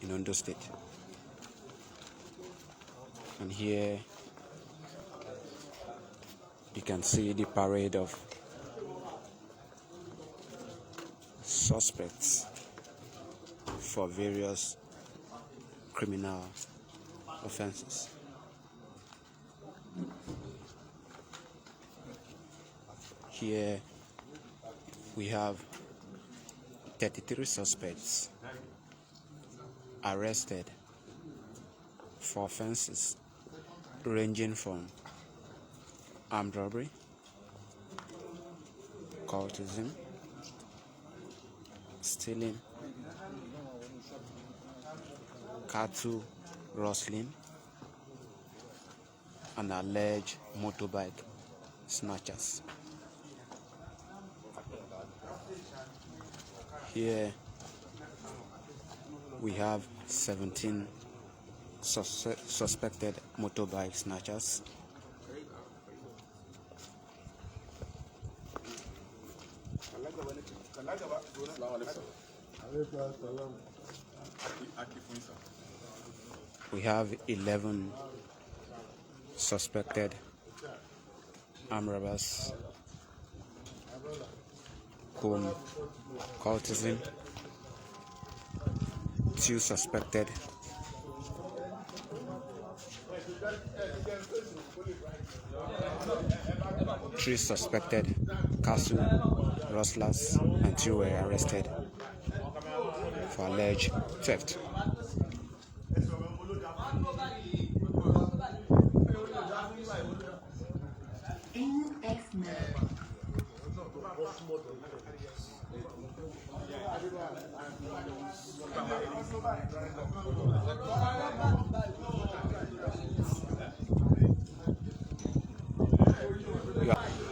in Ondo State. And here you can see the parade of suspects for various criminal offenses. Here we have 33 suspects arrested for offenses ranging from armed robbery, cultism, stealing, cattle rustling, and alleged motorbike snatchers. Here we have 17 suspected motorbike snatchers. We have 11 suspected armed robbers, cultism, 2 suspected three suspected castle rustlers, and 2 were arrested for alleged theft.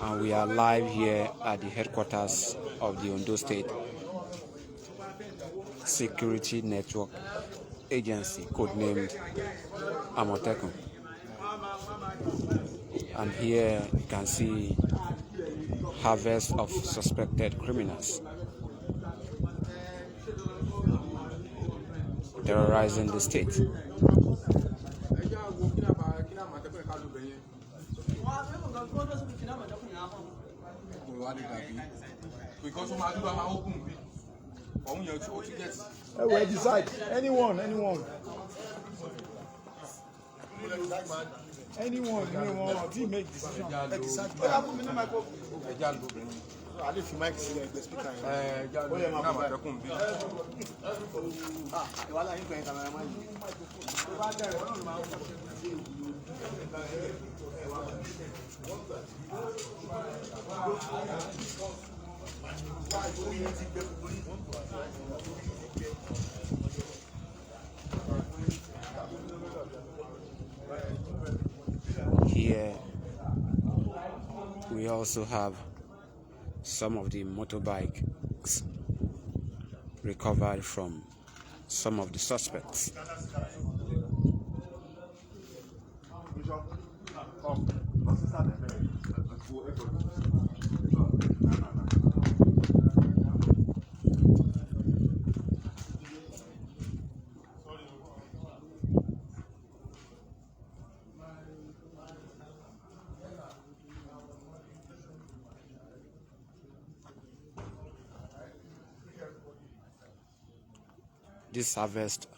And we are live here at the headquarters of the Ondo State Security Network Agency, codenamed Amotekun. And here you can see harvest of suspected criminals terrorizing the state. We decide. Anyone. Anyone, make decision. Here we also have some of the motorbikes recovered from some of the suspects. This harvest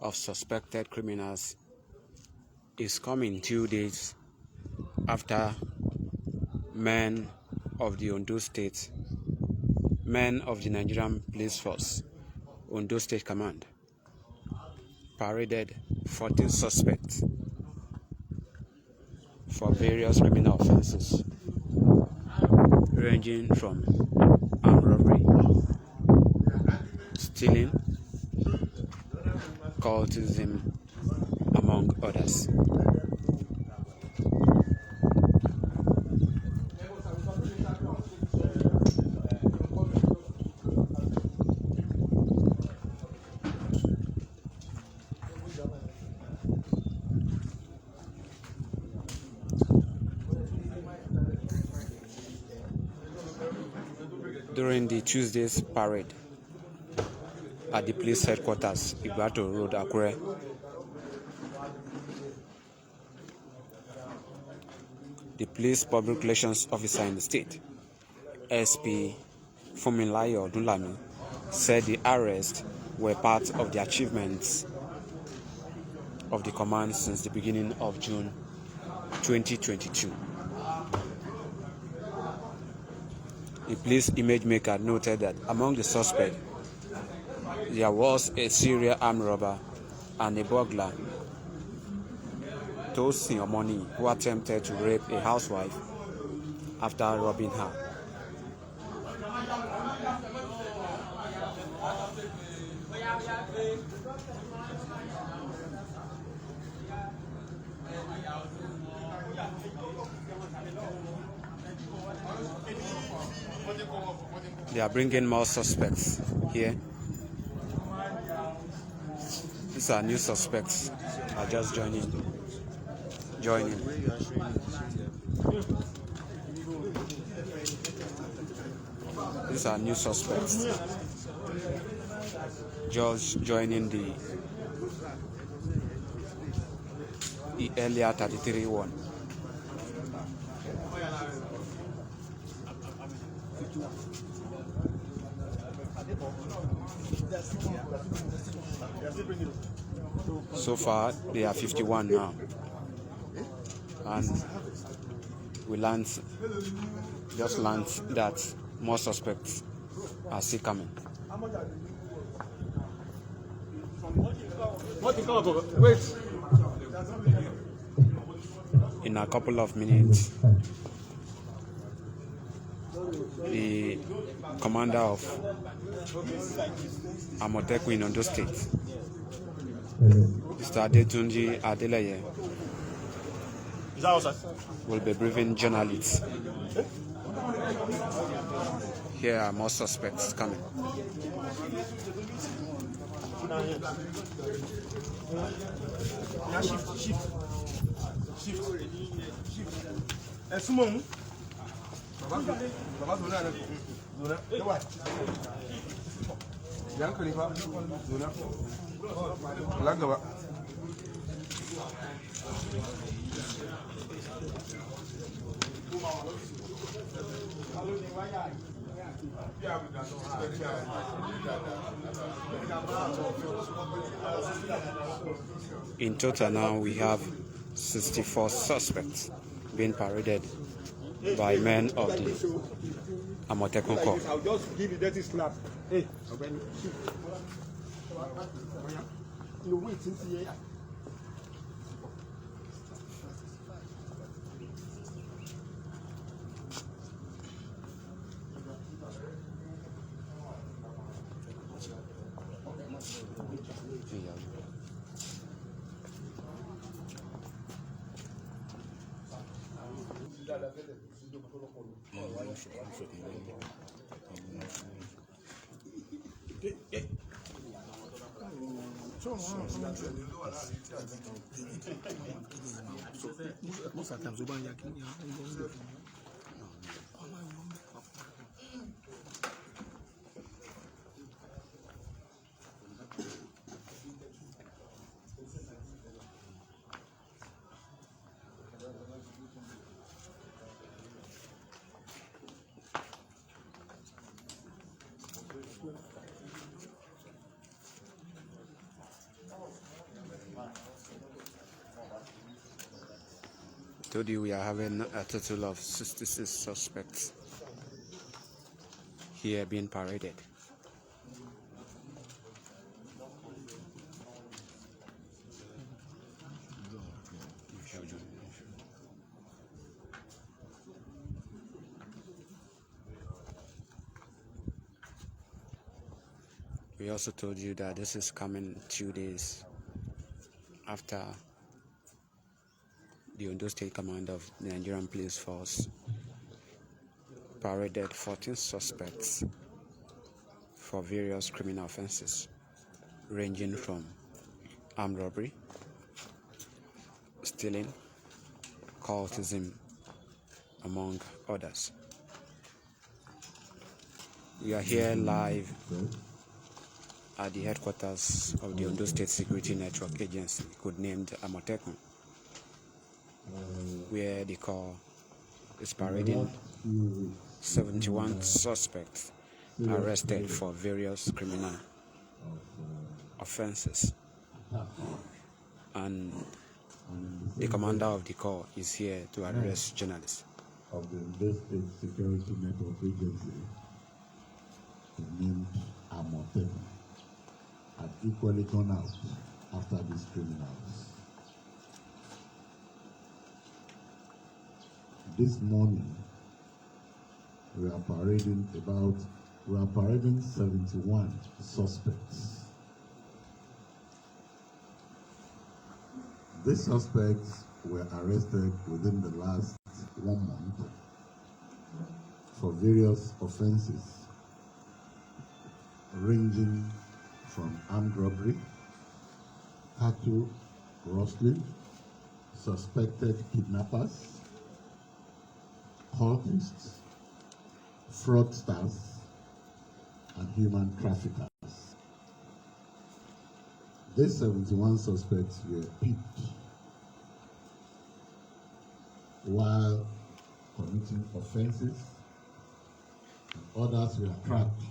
of suspected criminals is coming 2 days after men of the Ondo State, men of the Nigerian Police Force, Ondo State Command, paraded 14 suspects for various criminal offenses ranging from armed robbery, stealing, cultism, among others. During the Tuesday's parade, at the police headquarters, Igbato Road, Akure. The police public relations officer in the state, SP Funmilayo Odunlami, said the arrests were part of the achievements of the command since the beginning of June 2022. The police image maker noted that among the suspects, there was a serial armed robber and a burglar, Tosin Omoni, who attempted to rape a housewife after robbing her. They are bringing more suspects here. These are new suspects are just joining. These are new suspects just joining the earlier 33 one. So far, they are 51 now, and we just learned that more suspects are still coming. Wait. In a couple of minutes, the commander of Amotekun in Ondo State, Mr. Adetunji Adeley, will be briefing journalists. Here are more suspects coming. In total now we have 64 suspects being paraded by men of the Amotekun Corps. I'll just give you dirty slap. Hey, you wait since here. Most of the times, Told you we are having a total of 66 suspects here being paraded. We also told you that this is coming 2 days after the Ondo State Command of the Nigerian Police Force paraded 14 suspects for various criminal offenses, ranging from armed robbery, stealing, cultism, among others. We are here live at the headquarters of the Ondo State Security Network Agency, codenamed Amotekun, where the corps is parading 71 suspects arrested for various criminal offenses. And the commander of the corps is here to address journalists. Of the Ondo State Security Network Agency, named Amotekun, had equally gone out after these criminals. This morning, we are parading 71 suspects. These suspects were arrested within the last 1 month for various offenses ranging from armed robbery, cattle rustling, suspected kidnappers, cultists, fraudsters, and human traffickers. These 71 suspects were picked while committing offenses, and others were trapped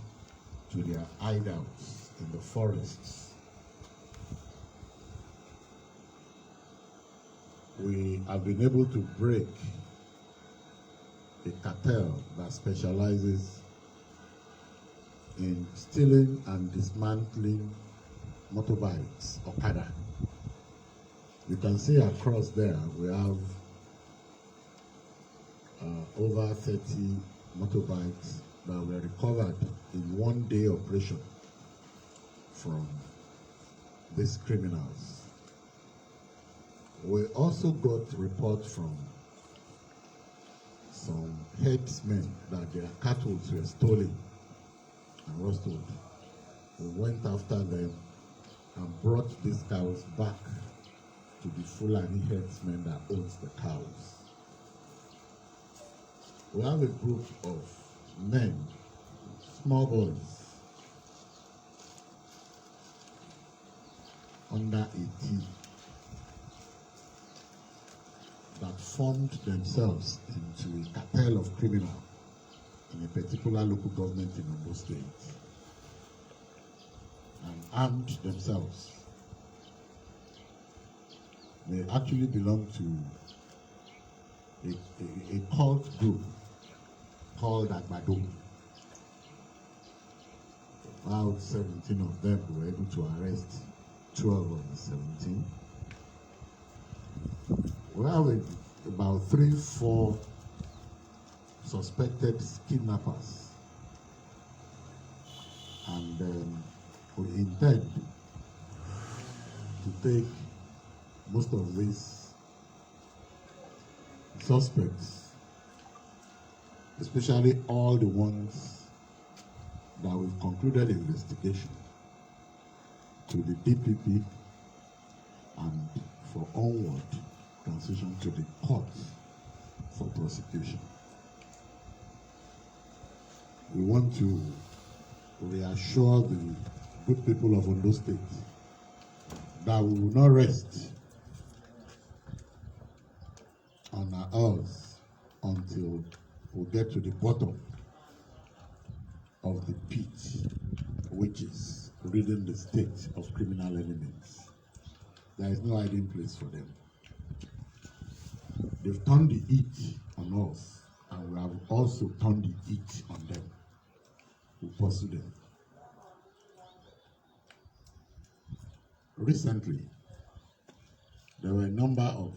to their hideouts in the forests. We have been able to break a cartel that specializes in stealing and dismantling motorbikes, Okada. You can see across there we have over 30 motorbikes that were recovered in one-day operation from these criminals. We also got reports from some herdsmen that their cattle were stolen and rustled. We went after them and brought these cows back to the Fulani herdsmen that owns the cows. We have a group of men, small boys, under 18, that formed themselves into a cartel of criminals in a particular local government in Ondo State and armed themselves. They actually belong to a cult group called Agbado. About 17 of them were able to arrest 12 of the 17. We have about 3-4 suspected kidnappers, and we intend to take most of these suspects, especially all the ones that we've concluded investigation, to the DPP and for onward transition to the court for prosecution. We want to reassure the good people of Ondo State that we will not rest on our oars until we get to the bottom of the pit, which is ridding the state of criminal elements. There is no hiding place for them. They've turned the heat on us, and we have also turned the heat on them. We pursue them. Recently, there were a number of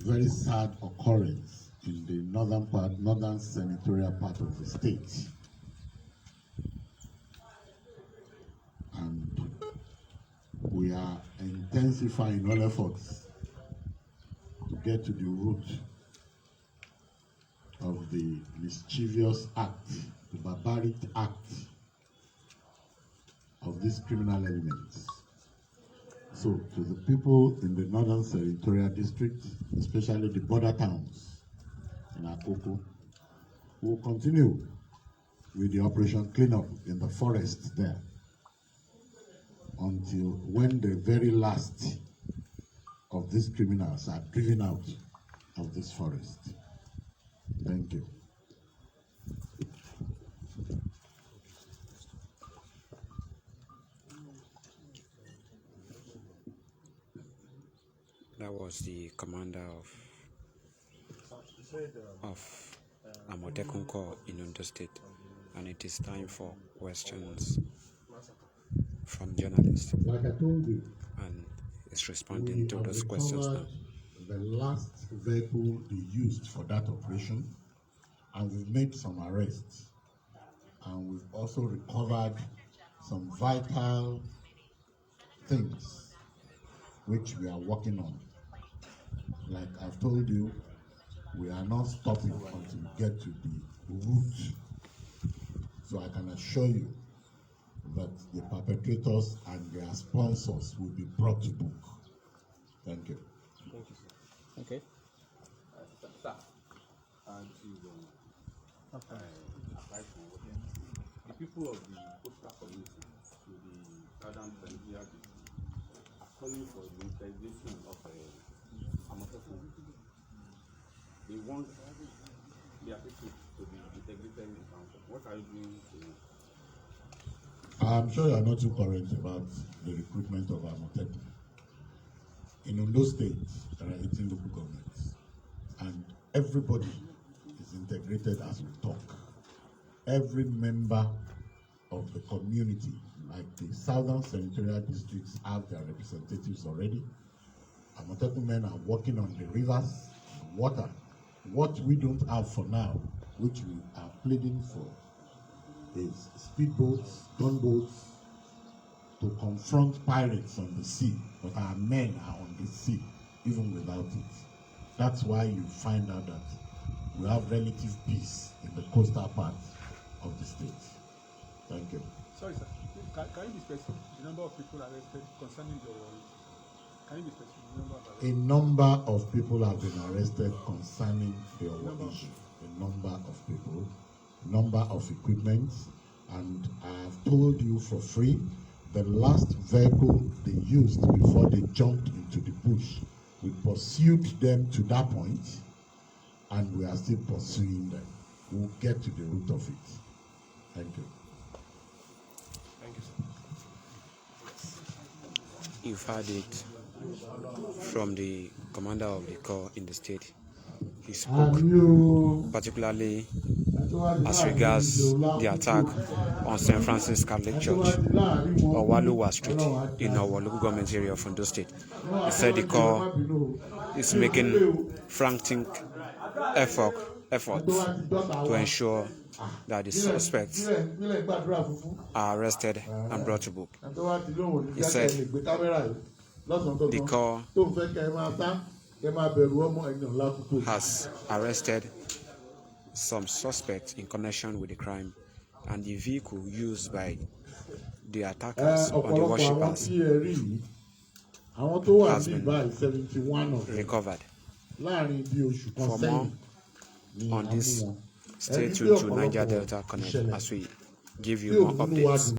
very sad occurrences in the northern senatorial part of the state. And we are intensifying all efforts to get to the root of the mischievous act, the barbaric act of these criminal elements. So, to the people in the northern senatorial district, especially the border towns in Akoko, we will continue with the operation cleanup in the forest there. until when the very last of these criminals are driven out of this forest. Thank you. That was the commander of Amotekun Corps in Ondo State, and it is time for questions from journalists, Like I told you, and it's responding to those questions now. the last vehicle they used for that operation, and we've made some arrests, and we've also recovered some vital things which we are working on. Like I've told you, we are not stopping until we get to the root. So I can assure you that the perpetrators and their sponsors will be brought to book. Thank you. Thank you, sir. Okay. Sir, the people of the coastal community to the Southern Nigeria are calling for the integration of Amotekun. They want their people to be integrated in the council. What are you doing to? I'm sure you are not too current about the recruitment of Amotekun. In Ondo State, there are 18 local governments, and everybody is integrated as we talk. Every member of the community, like the southern senatorial districts, have their representatives already. Amotekun men are working on the rivers, water. What we don't have for now, which we are pleading for, is speedboats, gunboats, to confront pirates on the sea, but our men are on the sea, even without it. That's why you find out that we have relative peace in the coastal part of the state. Thank you. Sorry, sir. Can you be specific? The number of people arrested concerning the war? Can you be specific? The number of arrested? A number of people have been arrested concerning the war issue. A number of people, number of equipment, and I have told you for free, the last vehicle they used before they jumped into the bush, we pursued them to that point, and we are still pursuing them. We'll get to the root of it. Thank you. Thank you, sir. You've heard it from the commander of the corps in the state. He spoke particularly as regards the attack on St. Francis Catholic Church, Owaluwa Street, in our local government area of Ondo State. He said the corps is making frantic efforts to ensure that the suspects are arrested and brought to book. He said the corps has arrested some suspects in connection with the crime, and the vehicle used by the attackers on the worshippers has been recovered. For more on this, stay tuned to Niger Delta Connect as we give you more updates.